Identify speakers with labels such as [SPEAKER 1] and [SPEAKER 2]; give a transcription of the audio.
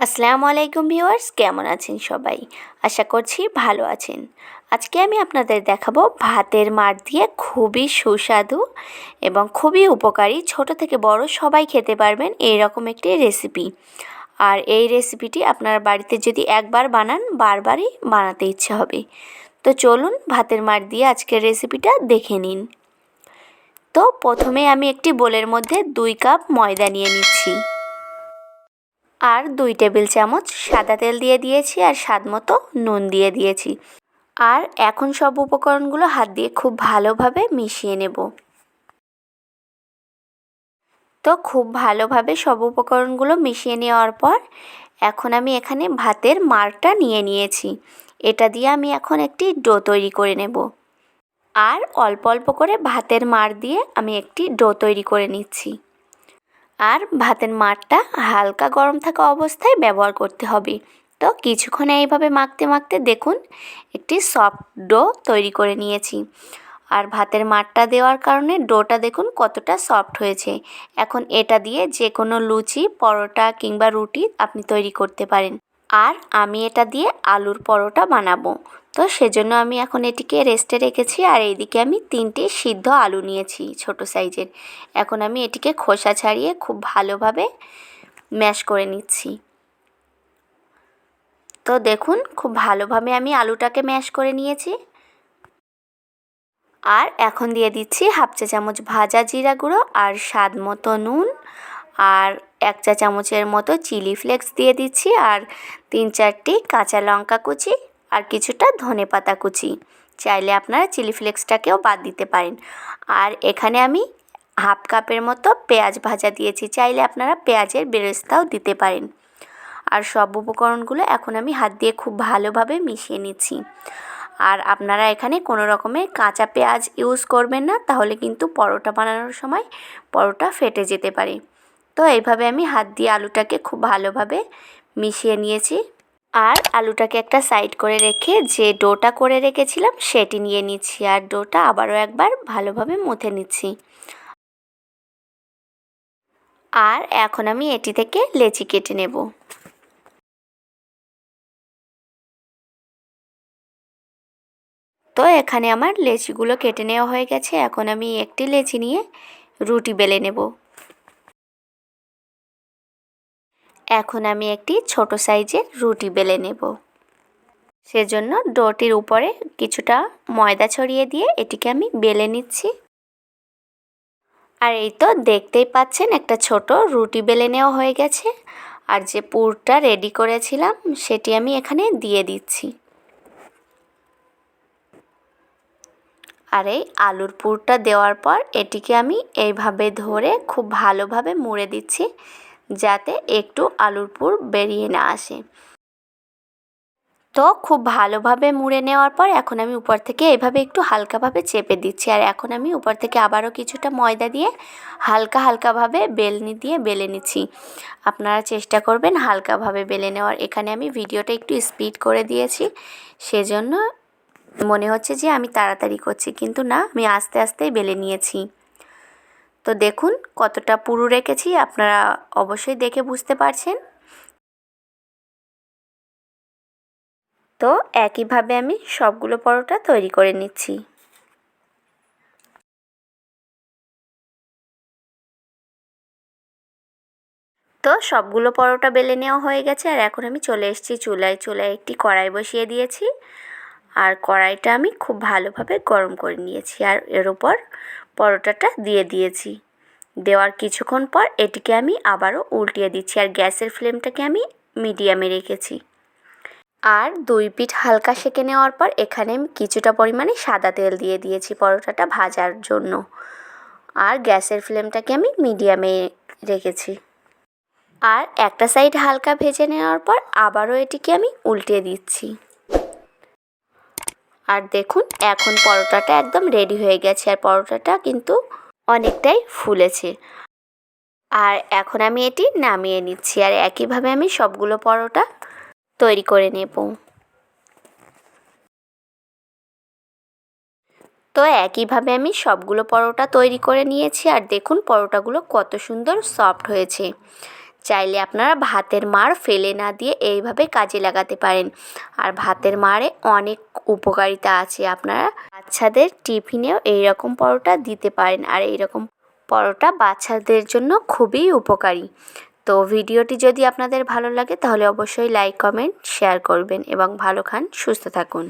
[SPEAKER 1] আসসালামু আলাইকুম ভিউয়ার্স, কেমন আছেন সবাই? আশা করছি ভালো আছেন। আজকে আমি আপনাদের দেখাবো ভাতের মাড় দিয়ে খুবই সুস্বাদু এবং খুবই উপকারী, ছোট থেকে বড় সবাই খেতে পারবেন এইরকম একটি রেসিপি। আর এই রেসিপিটি আপনার বাড়িতে যদি একবার বানান বারবারই বানাতে ইচ্ছে হবে। তো চলুন ভাতের মাড় দিয়ে আজকের রেসিপিটা দেখে নিন। তো প্রথমে আমি একটি বোলের মধ্যে 2 কাপ ময়দা নিয়ে নিচ্ছি আর 2 টেবিল চামচ সাদা তেল দিয়ে দিয়েছি আর স্বাদমতো নুন দিয়ে দিয়েছি। আর এখন সব উপকরণগুলো হাত দিয়ে খুব ভালোভাবে মিশিয়ে নেব। তো খুব ভালোভাবে সব উপকরণগুলো মিশিয়ে নেওয়ার পর এখন আমি এখানে ভাতের মাড়টা নিয়ে নিয়েছি। এটা দিয়ে আমি এখন একটি ডো তৈরি করে নেব। আর অল্প অল্প করে ভাতের মাড় দিয়ে আমি একটি ডো তৈরি করে নিচ্ছি। আর ভাতের মাড়টা হালকা গরম থাকা অবস্থায় ব্যবহার করতে হবে। তো কিছুক্ষণ এইভাবে মাখতে মাখতে দেখুন একটি সফট ডো তৈরি করে নিয়েছি। আর ভাতের মাড়টা দেওয়ার কারণে ডোটা দেখুন কতটা সফট হয়েছে। এখন এটা দিয়ে যে কোনো লুচি, পরোটা কিংবা রুটি আপনি তৈরি করতে পারেন। আর আমি এটা দিয়ে আলুর পরোটা বানাবো। তো সেজন্য আমি এখন এটিকে রেস্টে রেখেছি। আর এইদিকে আমি 3টি সিদ্ধ আলু নিয়েছি ছোট সাইজের। এখন আমি এটিকে খোসা ছাড়িয়ে খুব ভালোভাবে ম্যাশ করে নিচ্ছি। তো দেখুন খুব ভালোভাবে আমি আলুটাকে ম্যাশ করে নিয়েছি। আর এখন দিয়ে দিচ্ছি 1/2 চা চামচ ভাজা জিরা গুঁড়ো আর স্বাদ মতো নুন আর 1 চা চামচের মতো চিলি ফ্লেক্স দিয়ে দিচ্ছি আর 3-4টি কাঁচা লঙ্কা কুচি আর কিছুটা ধনেপাতা কুচি। চাইলে আপনারা চিলি ফ্লেক্সটাকেও বাদ দিতে পারেন। আর এখানে আমি 1/2 কাপের মতো পেঁয়াজ ভাজা দিয়েছি, চাইলে আপনারা পেঁয়াজের বেরেস্তাও দিতে পারেন। আর সব উপকরণগুলো এখন আমি হাত দিয়ে খুব ভালোভাবে মিশিয়ে নিচ্ছি। আর আপনারা এখানে কোনো রকমের কাঁচা পেঁয়াজ ইউজ করবেন না, তাহলে কিন্তু পরোটা বানানোর সময় পরোটা ফেটে যেতে পারে। তো এইভাবে আমি হাত দিয়ে আলুটাকে খুব ভালোভাবে মিশিয়ে নিয়েছি। আর আলুটাকে একটা সাইড করে রেখে যে ডোটা করে রেখেছিলাম সেটি নিয়ে নিচ্ছি আর ডোটা আবারও একবার ভালোভাবে মুথে নিচ্ছি। আর এখন আমি এটি থেকে লেচি কেটে নেব। তো এখানে আমার লেচিগুলো কেটে নেওয়া হয়ে গেছে। এখন আমি একটি লেচি নিয়ে রুটি বেলে নেব। এখন আমি একটি ছোট সাইজের রুটি বেলে নেব। সেজন্য ডোটির উপরে কিছুটা ময়দা ছড়িয়ে দিয়ে এটিকে আমি বেলে নিচ্ছি। আর এই তো দেখতেই পাচ্ছেন একটা ছোট রুটি বেলে নেওয়া হয়ে গেছে। আর যে পুরটা রেডি করেছিলাম সেটি আমি এখানে দিয়ে দিচ্ছি। আর এই আলুর পুরটা দেওয়ার পর এটিকে আমি এইভাবে ধরে খুব ভালোভাবে মুড়ে দিচ্ছি, যাতে একটু আলুর পুর বেরিয়ে না আসে। তো খুব ভালোভাবে মুড়ে নেওয়ার পর এখন আমি উপর থেকে এভাবে একটু হালকাভাবে চেপে দিচ্ছি। আর এখন আমি উপর থেকে আবারও কিছুটা ময়দা দিয়ে হালকা হালকাভাবে বেলনি দিয়ে বেলে নিচ্ছি। আপনারা চেষ্টা করবেন হালকাভাবে বেলে নেওয়ার। এখানে আমি ভিডিওটা একটু স্পিড করে দিয়েছি, সেজন্য মনে হচ্ছে যে আমি তাড়াতাড়ি করছি, কিন্তু না, আমি আস্তে আস্তেই বেলে নিয়েছি। তো দেখুন কতটা পুরু রেখেছি, আপনারা অবশ্যই দেখে বুঝতে পারছেন। তো একইভাবে আমি সবগুলো পরোটা তৈরি করে নিচ্ছি। তো সবগুলো পরোটা বেলে নেওয়া হয়ে গেছে। আর এখন আমি চলে এসেছি চুলায়। চুলায় একটি কড়াই বসিয়ে দিয়েছি আর কড়াইটা আমি খুব ভালোভাবে গরম করে নিয়েছি আর এর উপর পরোটাটা দিয়ে দিয়েছি। দেওয়ার কিছুক্ষণ পর এটিকে আমি আবারও উল্টিয়ে দিচ্ছি আর গ্যাসের ফ্লেমটাকে আমি মিডিয়ামে রেখেছি। আর 2 পিঠ হালকা সেঁকে নেওয়ার পর এখানে আমি কিছুটা পরিমাণে সাদা তেল দিয়ে দিয়েছি পরোটাটা ভাজার জন্য। আর গ্যাসের ফ্লেমটাকে আমি মিডিয়ামে রেখেছি। আর একটা সাইড হালকা ভেজে নেওয়ার পর আবারও এটিকে আমি উল্টে দিচ্ছি। আর দেখুন এখন পরোটাটা একদম রেডি হয়ে গেছে আর পরোটাটা কিন্তু অনেকটাই ফুলেছে। আর এখন আমি এটি নামিয়ে নিচ্ছি আর একইভাবে আমি সবগুলো পরোটা তৈরি করে নেব। তো একইভাবে আমি সবগুলো পরোটা তৈরি করে নিয়েছি আর দেখুন পরোটাগুলো কত সুন্দর সফট হয়েছে। চাইলে আপনারা ভাতের মাড় ফেলে না দিয়ে এইভাবে কাজে লাগাতে পারেন। আর ভাতের মাড়ে অনেক উপকারিতা আছে। আপনারা বাচ্চাদের টিফিনেও এইরকম পরোটা দিতে পারেন, আর এইরকম পরোটা বাচ্চাদের জন্য খুবই উপকারী। তো ভিডিওটি যদি আপনাদের ভালো লাগে তাহলে অবশ্যই লাইক, কমেন্ট, শেয়ার করবেন এবং ভালো খান, সুস্থ থাকুন।